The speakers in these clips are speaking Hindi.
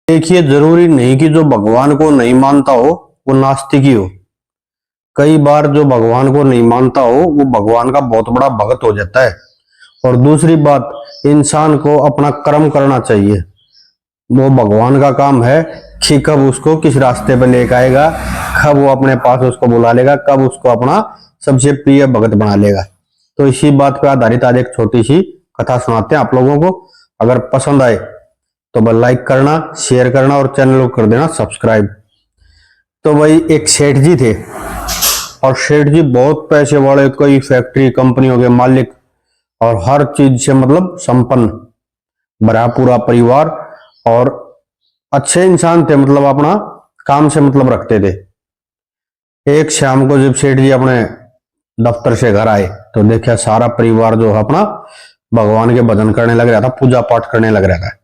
देखिए, जरूरी नहीं कि जो भगवान को नहीं मानता हो वो नास्तिक ही हो। कई बार जो भगवान को नहीं मानता हो वो भगवान का बहुत बड़ा भक्त हो जाता है। और दूसरी बात, इंसान को अपना कर्म करना चाहिए। वो भगवान का काम है कि कब उसको किस रास्ते पर लेकर आएगा, कब वो अपने पास उसको बुला लेगा, कब उसको अपना सबसे प्रिय भगत बना लेगा। तो इसी बात पर आधारित आज एक छोटी सी कथा सुनाते हैं आप लोगों को। अगर पसंद आए तो बस लाइक करना, शेयर करना और चैनल को कर देना सब्सक्राइब। तो भाई एक सेठ जी थे और सेठ जी बहुत पैसे वाले, कई फैक्ट्री कंपनियों के मालिक और हर चीज से मतलब संपन्न, भरा पूरा परिवार और अच्छे इंसान थे, मतलब अपना काम से मतलब रखते थे। एक शाम को जब सेठ जी अपने दफ्तर से घर आए तो देखा सारा परिवार जो है अपना भगवान के भजन करने लग रहा था, पूजा पाठ करने लग रहा था।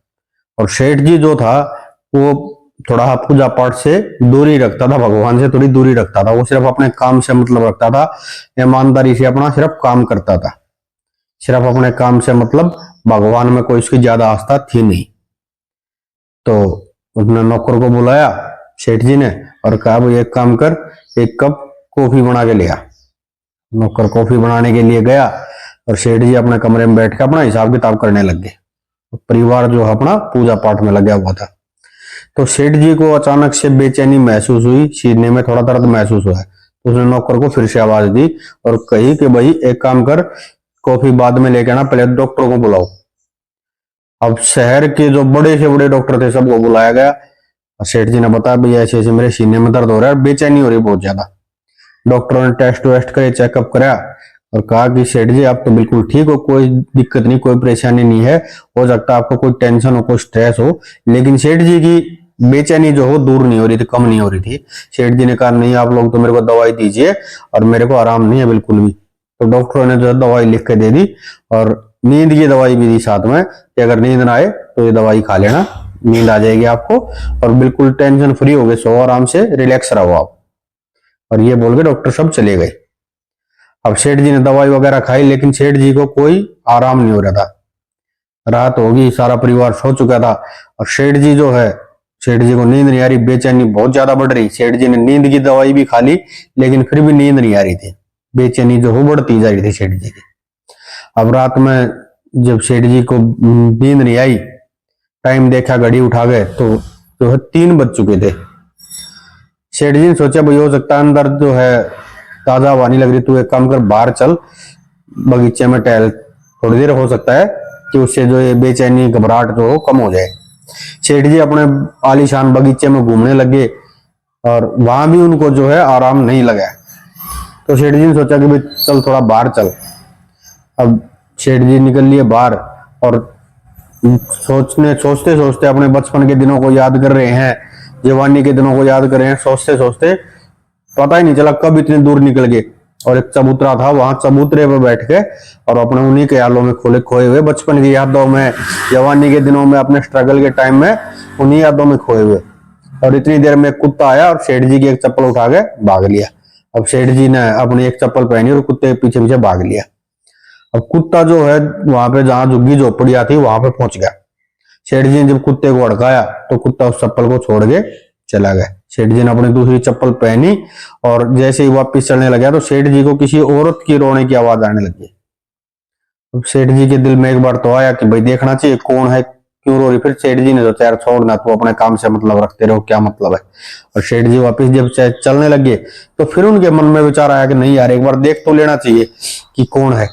और सेठ जी जो था वो थोड़ा पूजा पाठ से दूरी रखता था, भगवान से थोड़ी दूरी रखता था। वो सिर्फ अपने काम से मतलब रखता था, ईमानदारी से अपना सिर्फ काम करता था, सिर्फ अपने काम से मतलब भगवान में कोई उसकी ज्यादा आस्था थी नहीं। तो उसने नौकर को बुलाया सेठ जी ने और कहा भाई एक काम कर, एक कप कॉफी बना के ले आ। नौकर कॉफी बनाने के लिए गया और सेठ जी अपने कमरे में बैठ के अपना हिसाब किताब करने लग गए। परिवार जो है अपना पूजा पाठ में लगा हुआ था। तो सेठ जी को अचानक से बेचैनी महसूस हुई, सीने में थोड़ा दर्द महसूस हुआ। तो उसने नौकर को फिर से आवाज दी और कही कि भाई एक काम कर, कॉफी बाद में लेके आना, पहले डॉक्टर को बुलाओ। अब शहर के जो बड़े से बड़े डॉक्टर थे सबको बुलाया गया। सेठ जी ने बताया भाई ऐसे ऐसे मेरे सीने में दर्द हो रहा है, बेचैनी हो रही है बहुत ज्यादा। डॉक्टरों ने टेस्ट वेस्ट करे, चेकअप कराया और कहा कि सेठ जी आप तो बिल्कुल ठीक हो, कोई दिक्कत नहीं, कोई परेशानी नहीं है। हो सकता है आपको कोई टेंशन हो, कोई स्ट्रेस हो, लेकिन सेठ जी की बेचैनी जो हो दूर नहीं हो रही थी, कम नहीं हो रही थी। सेठ जी ने कहा नहीं आप लोग तो मेरे को दवाई दीजिए और मेरे को आराम नहीं है बिल्कुल भी। तो डॉक्टरों ने जो दवाई लिख के दे दी और नींद की दवाई भी दी साथ में कि अगर नींद ना आए तो ये दवाई खा लेना, नींद आ जाएगी आपको और बिल्कुल टेंशन फ्री हो गए, सो आराम से रिलैक्स रहो आप। और ये बोल के डॉक्टर सब चले गए। अब सेठ जी ने दवाई वगैरह खाई लेकिन सेठ जी को कोई आराम नहीं हो रहा था। रात होगी, सारा परिवार सो चुका था और सेठ जी जो है, सेठ जी को नींद नहीं आ रही, बेचैनी बहुत ज्यादा बढ़ रही। सेठ जी ने नींद की दवाई भी खा ली लेकिन फिर भी नींद नहीं आ रही थी, बेचैनी जो हो बढ़ती जा रही थी सेठ जी की। अब रात में जब सेठ जी को नींद नहीं आई, टाइम देखा, घड़ी उठा गए तो जो है 3 बज चुके थे। सेठ जी ने सोचा भाई हो सकता है अंदर जो है ताजा हवा नहीं लग रही, तू एक काम कर बाहर चल, बगीचे में टहल, थोड़ी देर हो सकता है कि उससे जो ये बेचैनी घबराहट जो हो कम हो जाए। सेठ जी अपने आलीशान बगीचे में घूमने लगे और वहां भी उनको जो है आराम नहीं लगा। तो सेठ जी ने सोचा कि भाई चल थोड़ा बाहर चल। अब सेठ जी निकल लिए बाहर और सोचते सोचते अपने बचपन के दिनों को याद कर रहे हैं, जवानी के दिनों को याद कर रहे हैं। सोचते सोचते पता ही नहीं चला कब इतनी दूर निकल गए और एक चबूतरा था, वहां चबूतरे पे बैठ के और अपने उन्हीं के ख्यालों में खोए हुए, बचपन की यादों में, जवानी के दिनों में, अपने स्ट्रगल के टाइम में उन्हीं यादों में खोए हुए। और इतनी देर में एक कुत्ता आया और सेठ जी की एक चप्पल उठा के भाग लिया। अब सेठ जी ने अपनी एक चप्पल पहनी और कुत्ते के पीछे पीछे भाग लिया। अब कुत्ता जो है वहां पे जहां झुग्गी झोपड़ियां थी वहां पे पहुंच गया। सेठ जी ने जब कुत्ते को अड़काया तो कुत्ता उस चप्पल को छोड़ के चला गया। सेठ जी ने अपनी दूसरी चप्पल पहनी और जैसे ही वापस चलने लगा तो सेठ जी को किसी औरत की रोने की आवाज आने लगी। अब सेठ जी के दिल में एक बार तो आया कि भाई देखना चाहिए कौन है, क्यों रो रही। फिर सेठ जी ने सोचा यार छोड़ना, तो अपने काम से मतलब रखते रहो, क्या मतलब है। और सेठ जी वापस जब चलने लगे तो फिर उनके मन में विचार आया कि नहीं यार एक बार देख तो लेना चाहिए कि कौन है।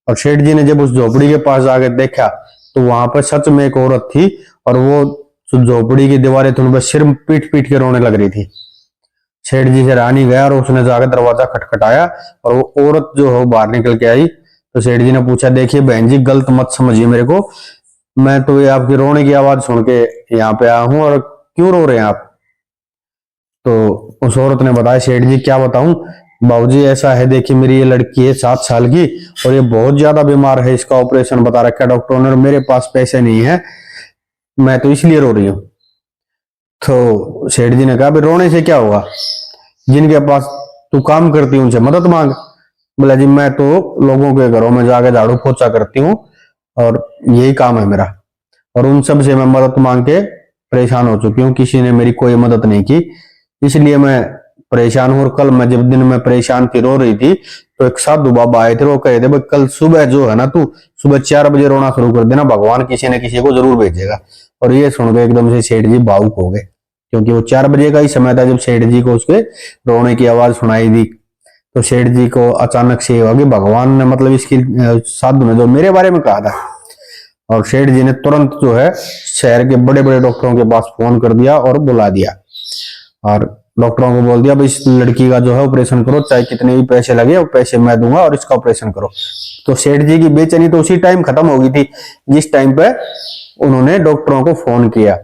और सेठ जी ने जब उस झोपड़ी के पास जाकर देखा तो वहां पर सच में एक औरत थी और वो झोपड़ी की दीवारें थी उन पर सिर पीट पीट के रोने लग रही थी। सेठ जी से रानी गया और उसने जाकर दरवाजा खटखटाया और वो औरत जो है बाहर निकल के आई। तो सेठ जी ने पूछा देखिए बहन जी गलत मत समझिए मेरे को, मैं तो ये आपकी रोने की आवाज सुन के यहाँ पे आया हूँ, और क्यों रो रहे हैं आप। तो उस औरत ने बताया सेठ जी क्या बताऊं बाबूजी, ऐसा है देखिए मेरी ये लड़की है 7 साल की और ये बहुत ज्यादा बीमार है, इसका ऑपरेशन बता रखा है डॉक्टरों ने और मेरे पास पैसे नहीं है, मैं तो इसलिए रो रही हूँ। तो सेठ जी ने कहा भाई रोने से क्या होगा, जिनके पास तू काम करती है उनसे मदद मांग। बोला जी मैं तो लोगों के घरों में जाकर झाड़ू पोछा करती हूँ और यही काम है मेरा, और उन सब से मैं मदद मांग के परेशान हो चुकी हूँ, किसी ने मेरी कोई मदद नहीं की, इसलिए मैं परेशान हूँ। और कल मैं जब दिन में परेशान थी, रो रही थी, तो एक साधु बाबा आए थे, वो कहे थे भाई कल सुबह जो है ना, तू सुबह 4 बजे रोना शुरू कर देना, भगवान किसी न किसी को जरूर भेजेगा। और ये सुन के एकदम से सेठ जी भावुक हो गए, क्योंकि वो 4 बजे का ही समय था जब सेठ जी को उसके रोने की आवाज सुनाई दी। तो सेठ जी को अचानक से हुआ कि भगवान ने, मतलब इसकी साधु ने जो मेरे बारे में कहा था। और सेठ जी ने तुरंत जो है शहर के बड़े बड़े डॉक्टरों के पास फोन कर दिया और बुला दिया, और डॉक्टरों को बोल दिया भाई इस लड़की का जो है ऑपरेशन करो, चाहे कितने भी पैसे लगे वो पैसे मैं दूंगा, और इसका ऑपरेशन करो। तो सेठ जी की बेचैनी तो उसी टाइम खत्म हो गई थी जिस टाइम पे उन्होंने डॉक्टरों को फोन किया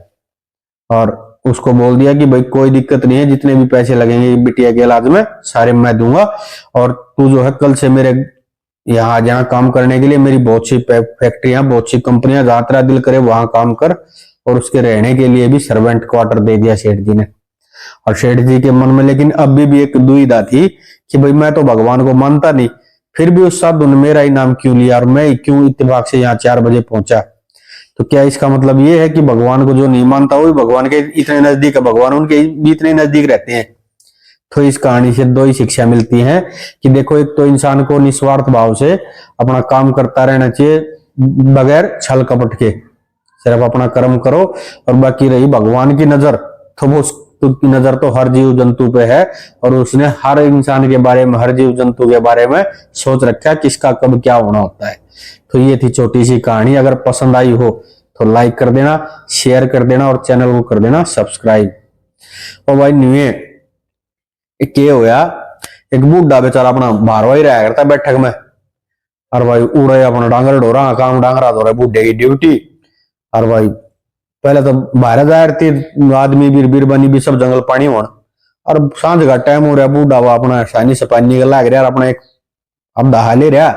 और उसको बोल दिया कि भाई कोई दिक्कत नहीं है, जितने भी पैसे लगेंगे बिटिया के इलाज में सारे मैं दूंगा, और तू जो है कल से मेरे यहाँ जहाँ काम करने के लिए, मेरी बहुत सी फैक्ट्रियां, बहुत सी कंपनियां, जहां तेरा दिल करे वहां काम कर। और उसके रहने के लिए भी सर्वेंट क्वार्टर दे दिया सेठ जी ने। और सेठ जी के मन में लेकिन अभी भी एक दुविधा थी कि भाई मैं तो भगवान को मानता नहीं, फिर भी उस साधु ने मेरा ही नाम क्यों लिया और मैं क्यों इत्तेफाक से यहाँ 4 बजे पहुंचा। तो क्या इसका मतलब ये है कि भगवान को जो नहीं मानता वो भी भगवान के इतने नजदीक है, भगवान उनके भी इतने नजदीक रहते हैं। तो इस कहानी से 2 ही शिक्षा मिलती है कि देखो, एक तो इंसान को निस्वार्थ भाव से अपना काम करता रहना चाहिए, बगैर छल कपट के, सिर्फ अपना कर्म करो। और बाकी रही भगवान की नजर, तो वो उसकी नजर तो हर जीव जंतु पे है, और उसने हर इंसान के बारे में, हर जीव जंतु के बारे में सोच रखा है किसका कब क्या होना होता है। तो ये थी छोटी सी कहानी। अगर पसंद आई हो तो लाइक कर देना, शेयर कर देना और चैनल को कर देना सब्सक्राइब। और भाई न्यू के होया, एक बूढ़ा बेचारा अपना बारवा ही रहा करता बैठक में, और भाई उड़े अपना डांगर ढोरा काम डांगरा धो रहा बूढ़े की ड्यूटी। और भाई पहले तो बाहर जाहिर थी आदमी बीर बीर बनी भी सब जंगल पानी होना, और सांझ का टाइम हो रहा, बूढ़ा वो अपना सानी सपानी का लाग रहा, अपना एक अब दहा ले रहा।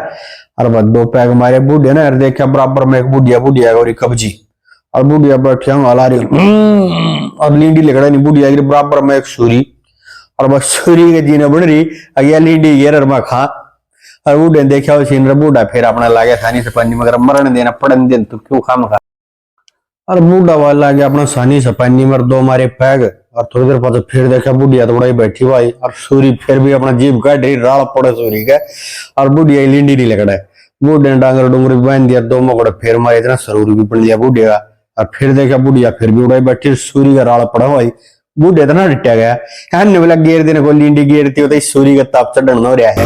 और बस 2 पैग मारे बूढ़े ने, देखा बराबर में एक बुढ़िया बुढ़िया और कब्जी, और बुढ़िया बैठे हला रही, और लींडी लगड़ा नहीं बुढ़िया की बराबर में एक सूरी, और बस सूरी के जीने बन रही अगेया लींडी घेर में खा। और बूढ़े ने देखा सीन, बूढ़ा फिर अपना लागे सानी सपानी मगर मरण देना पड़न देन तो क्यों खाम खा। और बूढ़ा वाला गया अपना सानी सपानी मर 2 मारे पैग, और थोड़ी देर बाद फिर देखा बुढ़िया थोड़ा ही बैठी भाई, और सूरी फिर भी अपना जीभ काट रही, राल पड़े सूरी का, और बुढ़िया लींडी नहीं लगड़ा है। बूढ़े ने डांगर डूंगर भी बांध दिया, 2 मकोड़े फिर मारे, इतना सरूर भी पड़ लिया बुढ़िया का। और फिर देखा बुढ़िया फिर भी उड़ाई बैठी, सूरी का राल पड़ा भाई, बूढ़े इतना डिट्या गया, कहने वाला गेर देने को लींडी गेरती होता सूरी का ताप चढ़न हो रहा है।